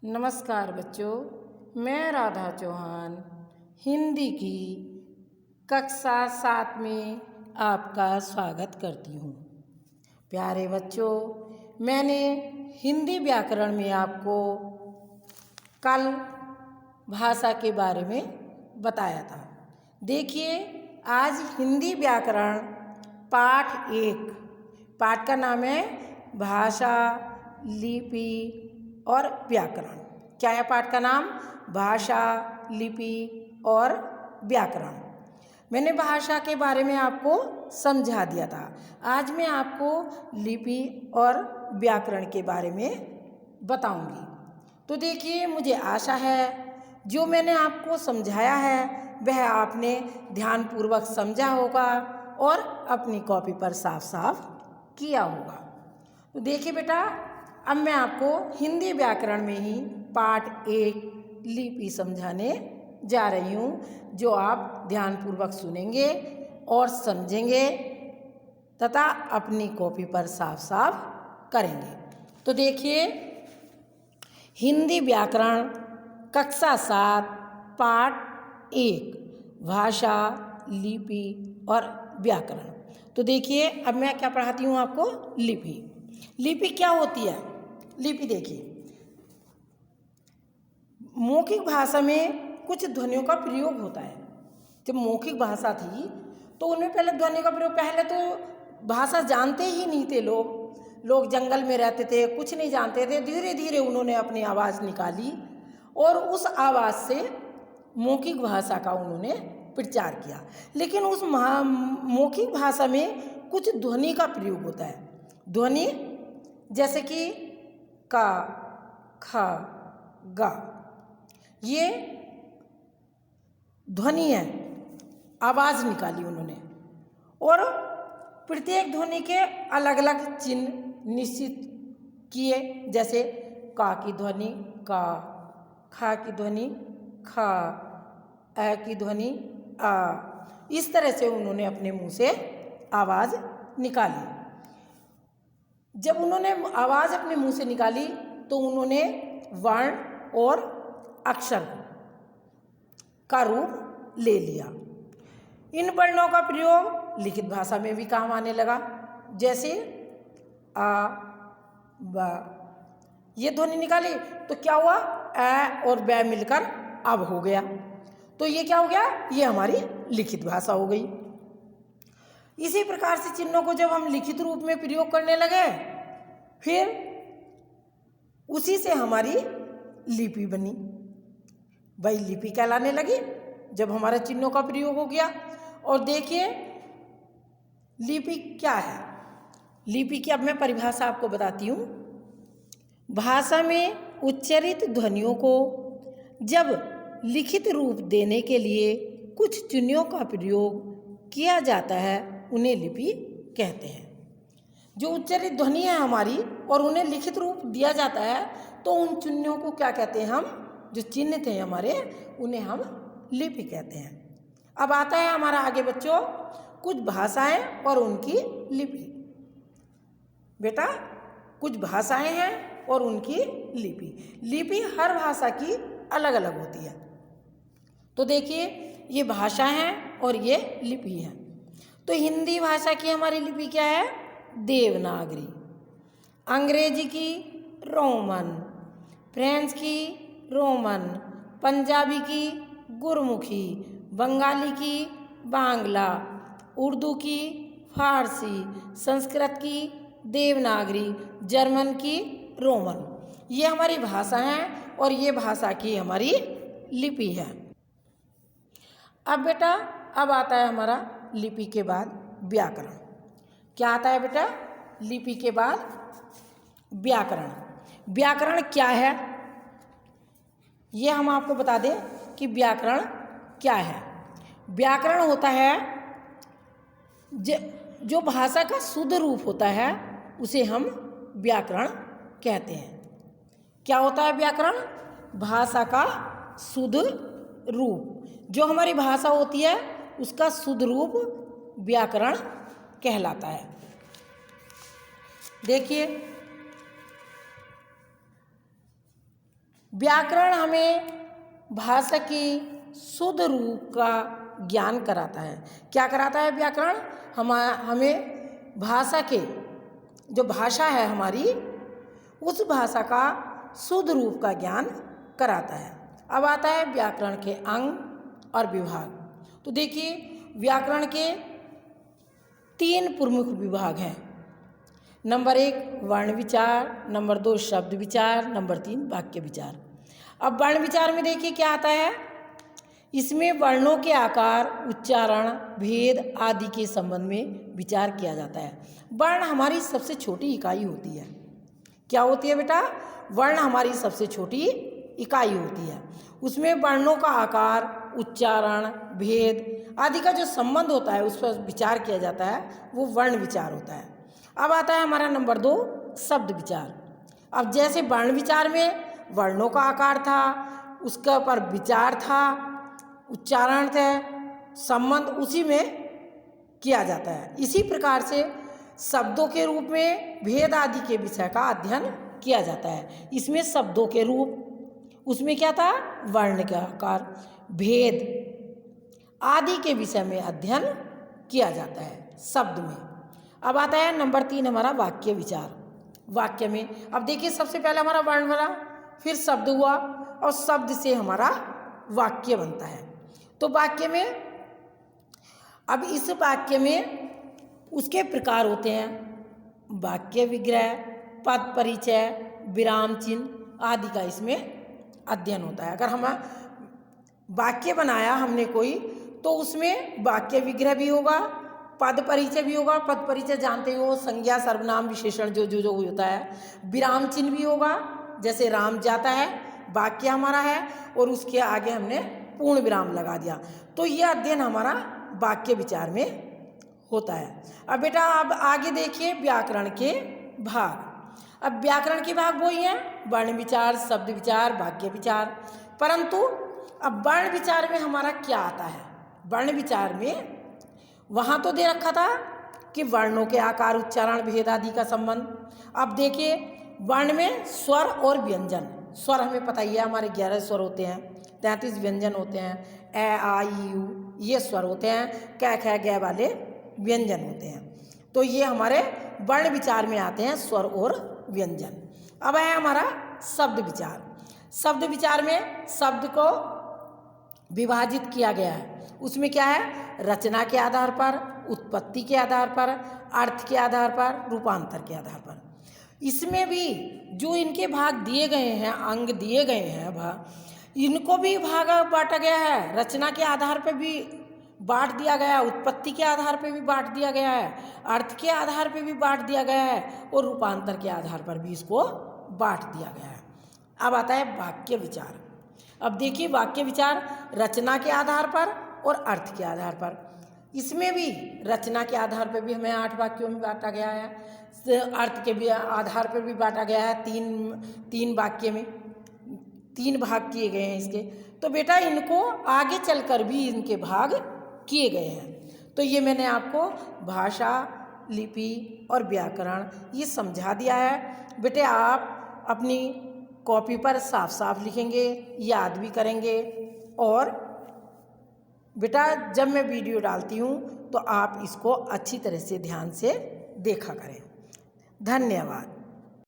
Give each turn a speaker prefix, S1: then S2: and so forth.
S1: नमस्कार बच्चों, मैं राधा चौहान हिंदी की कक्षा 7 में आपका स्वागत करती हूँ। प्यारे बच्चों, मैंने हिंदी व्याकरण में आपको कल भाषा के बारे में बताया था। देखिए, आज हिंदी व्याकरण पाठ 1, पाठ का नाम है भाषा, लिपि और व्याकरण। क्या है पाठ का नाम? भाषा, लिपि और व्याकरण। मैंने भाषा के बारे में आपको समझा दिया था। आज मैं आपको लिपि और व्याकरण के बारे में बताऊंगी। तो देखिए, मुझे आशा है जो मैंने आपको समझाया है वह आपने ध्यानपूर्वक समझा होगा और अपनी कॉपी पर साफ साफ किया होगा। तो देखिए बेटा, अब मैं आपको हिंदी व्याकरण में ही पाठ 1 लिपि समझाने जा रही हूँ, जो आप ध्यानपूर्वक सुनेंगे और समझेंगे तथा अपनी कॉपी पर साफ साफ करेंगे। तो देखिए, हिंदी व्याकरण कक्षा 7 पाठ 1 भाषा, लिपि और व्याकरण। तो देखिए, अब मैं क्या पढ़ाती हूँ आपको? लिपि। लिपि क्या होती है? लिपि देखिए, मौखिक भाषा में कुछ ध्वनियों का प्रयोग होता है। जब मौखिक भाषा थी तो उनमें पहले ध्वनि का प्रयोग, पहले तो भाषा जानते ही नहीं थे लोग जंगल में रहते थे, कुछ नहीं जानते थे। धीरे धीरे उन्होंने अपनी आवाज़ निकाली और उस आवाज़ से मौखिक भाषा का उन्होंने प्रचार किया। लेकिन उस मौखिक भाषा में कुछ ध्वनि का प्रयोग होता है। ध्वनि जैसे कि का, ख, गा, ये ध्वनि है, आवाज़ निकाली उन्होंने। और प्रत्येक ध्वनि के अलग अलग चिन्ह निश्चित किए, जैसे का की ध्वनि का, खा की ध्वनि खा, ए की ध्वनि आ। इस तरह से उन्होंने अपने मुंह से आवाज़ निकाली। जब उन्होंने आवाज़ अपने मुंह से निकाली तो उन्होंने वर्ण और अक्षर का रूप ले लिया। इन वर्णों का प्रयोग लिखित भाषा में भी काम आने लगा, जैसे आ, ब। ये ध्वनि निकाली तो क्या हुआ? ए और ब मिलकर अब हो गया। तो ये क्या हो गया? ये हमारी लिखित भाषा हो गई। इसी प्रकार से चिन्हों को जब हम लिखित रूप में प्रयोग करने लगे, फिर उसी से हमारी लिपि बनी। भाई लिपि कहलाने लगी जब हमारे चिन्हों का प्रयोग हो गया। और देखिए, लिपि क्या है? लिपि की अब मैं परिभाषा आपको बताती हूँ। भाषा में उच्चारित ध्वनियों को जब लिखित रूप देने के लिए कुछ चिन्हों का प्रयोग किया जाता है, उन्हें लिपि कहते हैं। जो उच्चारित ध्वनि है हमारी और उन्हें लिखित रूप दिया जाता है, तो उन चिन्हों को क्या कहते हैं? हम जो चिन्ह थे हमारे, उन्हें हम लिपि कहते हैं। अब आता है हमारा आगे बच्चों कुछ भाषाएं और उनकी लिपि। बेटा, कुछ भाषाएं हैं और उनकी लिपि। लिपि हर भाषा की अलग अलग होती है। तो देखिए, ये भाषा है और ये लिपि है। तो हिंदी भाषा की हमारी लिपि क्या है? देवनागरी। अंग्रेजी की रोमन, फ्रेंच की रोमन, पंजाबी की गुरमुखी, बंगाली की बांग्ला, उर्दू की फारसी, संस्कृत की देवनागरी, जर्मन की रोमन। ये हमारी भाषा हैं और ये भाषा की हमारी लिपि है। अब बेटा, अब आता है हमारा लिपि के बाद व्याकरण। क्या आता है बेटा? लिपि के बाद व्याकरण। व्याकरण क्या है, ये हम आपको बता दें कि व्याकरण क्या है। व्याकरण होता है जो भाषा का शुद्ध रूप होता है, उसे हम व्याकरण कहते हैं। क्या होता है व्याकरण? भाषा का शुद्ध रूप। जो हमारी भाषा होती है उसका शुद्ध रूप व्याकरण कहलाता है। देखिए, व्याकरण हमें भाषा की शुद्ध रूप का ज्ञान कराता है। क्या कराता है व्याकरण? हमें भाषा के, जो भाषा है हमारी, उस भाषा का शुद्ध रूप का ज्ञान कराता है। अब आता है व्याकरण के अंग और विभाग। तो देखिए, व्याकरण के 3 प्रमुख विभाग हैं। नंबर 1 वर्ण विचार, नंबर 2 शब्द विचार, नंबर 3 वाक्य विचार। अब वर्ण विचार में देखिए क्या आता है। इसमें वर्णों के आकार, उच्चारण, भेद आदि के संबंध में विचार किया जाता है। वर्ण हमारी सबसे छोटी इकाई होती है। क्या होती है बेटा? वर्ण हमारी सबसे छोटी इकाई होती है। उसमें वर्णों का आकार, उच्चारण, भेद आदि का जो संबंध होता है उस पर विचार किया जाता है, वो वर्ण विचार होता है। अब आता है हमारा नंबर 2 शब्द विचार। अब जैसे वर्ण विचार में वर्णों का आकार था, उसका पर विचार था, उच्चारण थे, संबंध उसी में किया जाता है। इसी प्रकार से शब्दों के रूप में भेद आदि के विषय का अध्ययन किया जाता है। इसमें शब्दों के रूप, उसमें क्या था? वर्ण का आकार, भेद आदि के विषय में अध्ययन किया जाता है शब्द में। अब आता है नंबर 3 हमारा वाक्य विचार। वाक्य में अब देखिए, सबसे पहले हमारा वर्ण बना, फिर शब्द हुआ, और शब्द से हमारा वाक्य बनता है। तो वाक्य में, अब इस वाक्य में उसके प्रकार होते हैं वाक्य विग्रह, पद परिचय, विराम चिन्ह आदि का इसमें अध्ययन होता है। अगर हम वाक्य बनाया हमने कोई, तो उसमें वाक्य विग्रह भी होगा, पद परिचय भी होगा। पद परिचय जानते हो, संज्ञा सर्वनाम विशेषण जो जो जो होता है। विराम चिन्ह भी होगा, जैसे राम जाता है वाक्य हमारा है, और उसके आगे हमने पूर्ण विराम लगा दिया। तो यह अध्ययन हमारा वाक्य विचार में होता है। अब बेटा अब आगे देखिए व्याकरण के भाग। अब व्याकरण के भाग वही हैं, वर्ण विचार, शब्द विचार, वाक्य विचार। परंतु अब वर्ण विचार में हमारा क्या आता है? वर्ण विचार में वहाँ तो दे रखा था कि वर्णों के आकार, उच्चारण, भेद आदि का संबंध। अब देखिए वर्ण में स्वर और व्यंजन। स्वर हमें पता ही है, हमारे 11 स्वर होते हैं, 33 व्यंजन होते हैं। ए आ ई यू ये स्वर होते हैं, क ख ग वाले व्यंजन होते हैं। तो ये हमारे वर्ण विचार में आते हैं, स्वर और व्यंजन। अब है हमारा शब्द विचार। शब्द विचार में शब्द को विभाजित किया गया है। उसमें क्या है? रचना के आधार पर, उत्पत्ति के आधार पर, अर्थ के आधार पर, रूपांतर के आधार पर। इसमें भी जो इनके भाग दिए गए हैं, अंग दिए गए हैं, इनको भी भाग बांटा गया है। रचना के आधार पर भी बांट दिया गया है, उत्पत्ति के आधार पर भी बांट दिया गया है, अर्थ के आधार पर भी बांट दिया गया है, और रूपांतर के आधार पर भी इसको बांट दिया गया है। अब आता है वाक्य विचार। अब देखिए वाक्य विचार रचना के आधार पर और अर्थ के आधार पर। इसमें भी रचना के आधार पर भी हमें 8 वाक्यों में बांटा गया है, अर्थ के भी आधार पर भी बांटा गया है। तीन वाक्य में 3 भाग किए गए हैं इसके। तो बेटा इनको आगे चलकर भी इनके भाग किए गए हैं। तो ये मैंने आपको भाषा, लिपि और व्याकरण ये समझा दिया है। बेटे आप अपनी कॉपी पर साफ साफ लिखेंगे, याद भी करेंगे, और बेटा जब मैं वीडियो डालती हूँ तो आप इसको अच्छी तरह से ध्यान से देखा करें। धन्यवाद।